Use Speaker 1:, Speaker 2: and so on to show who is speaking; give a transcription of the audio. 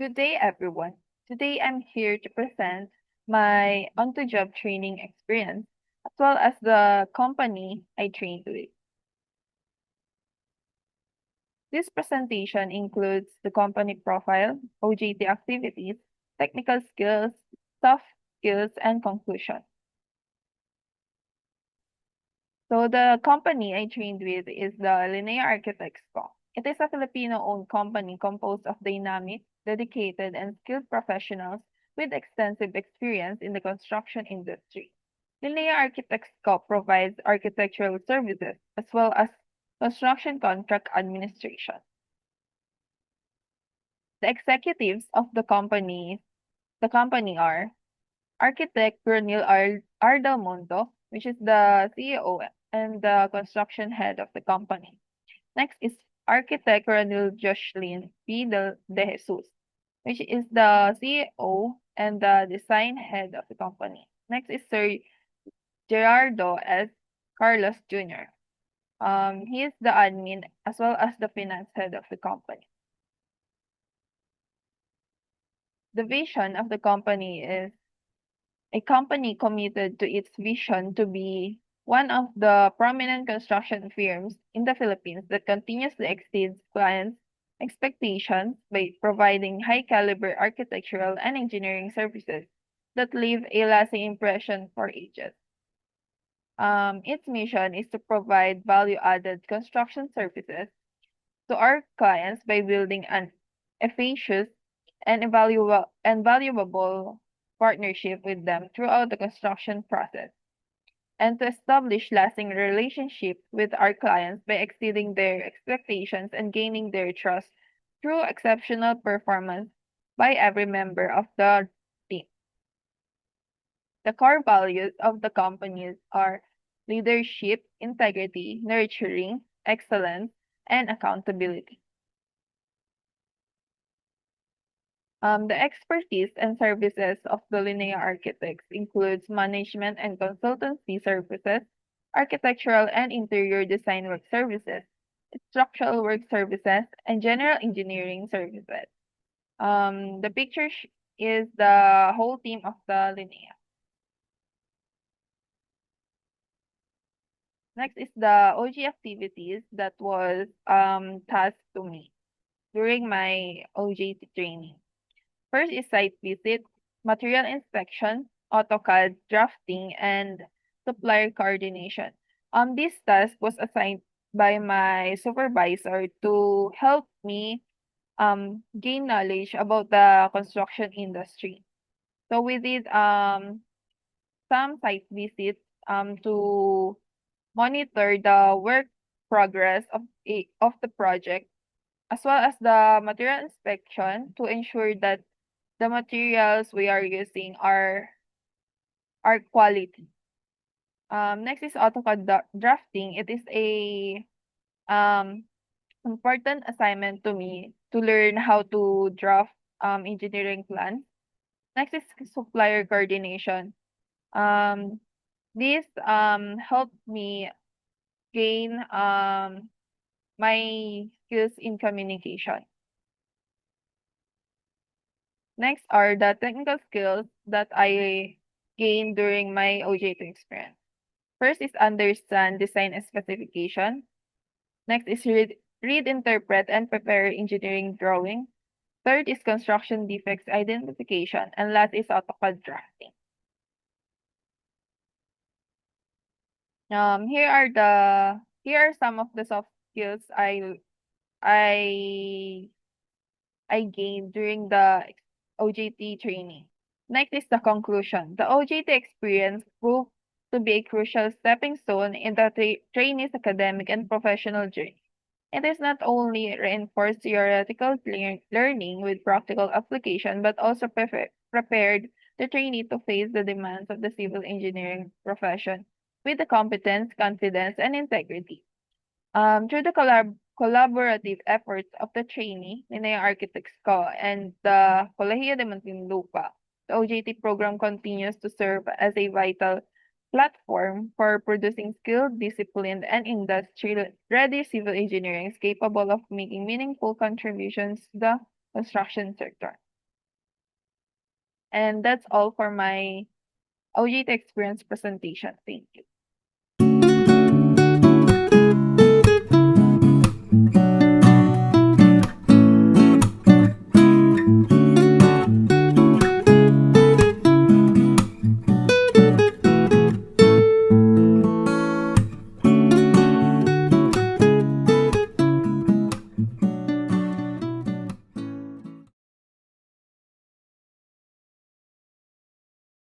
Speaker 1: Good day, everyone. Today I'm here to present my on-the-job training experience, as well as the company I trained with. This presentation includes the company profile, OJT activities, technical skills, soft skills, and conclusion. So the company I trained with is the Linea Architects Co. It is a Filipino-owned company composed of dynamic, dedicated, and skilled professionals with extensive experience in the construction industry. Linea Architects Co. provides architectural services as well as construction contract administration. The executives of the company are Architect Ronil R. Del Monto, which is the CEO and the construction head of the company. Next is Architect Ranil Joshlin P. De Jesus, which is the CEO and the design head of the company. Next is Sir Gerardo S. Carlos Jr. He is the admin as well as the finance head of the company. The vision of the company is a company committed to its vision to be one of the prominent construction firms in the Philippines that continuously exceeds clients' expectations by providing high-caliber architectural and engineering services that leave a lasting impression for ages. Its mission is to provide value-added construction services to our clients by building an efficacious and valuable partnership with them throughout the construction process, and to establish lasting relationship with our clients by exceeding their expectations and gaining their trust through exceptional performance by every member of the team. The core values of the companies are leadership, integrity, nurturing, excellence, and accountability. The expertise and services of the Linea Architects includes management and consultancy services, architectural and interior design work services, structural work services, and general engineering services. The picture is the whole team of the Linea. Next is the OG activities that was tasked to me during my OJT training. First is site visit, material inspection, AutoCAD drafting, and supplier coordination. This task was assigned by my supervisor to help me gain knowledge about the construction industry. So we did some site visits to monitor the work progress of the project, as well as the material inspection to ensure that the materials we are using are quality. Next is AutoCAD drafting. It is a important assignment to me to learn how to draft engineering plans. Next is supplier coordination. This helped me gain my skills in communication. Next are the technical skills that I gained during my OJT experience. First is understand design and specification. Next is read, interpret, and prepare engineering drawing. Third is construction defects identification. And last is AutoCAD drafting. Here are some of the soft skills I gained during the OJT training. Next is the conclusion. The OJT experience proved to be a crucial stepping stone in the trainee's academic and professional journey. It is not only reinforced theoretical learning with practical application, but also prepared the trainee to face the demands of the civil engineering profession with the competence, confidence, and integrity. Through the collaborative efforts of the trainee, Linea Architects Co. and the Colegio de Muntinlupa, the OJT program continues to serve as a vital platform for producing skilled, disciplined, and industry-ready civil engineers capable of making meaningful contributions to the construction sector. And that's all for my OJT experience presentation. Thank you.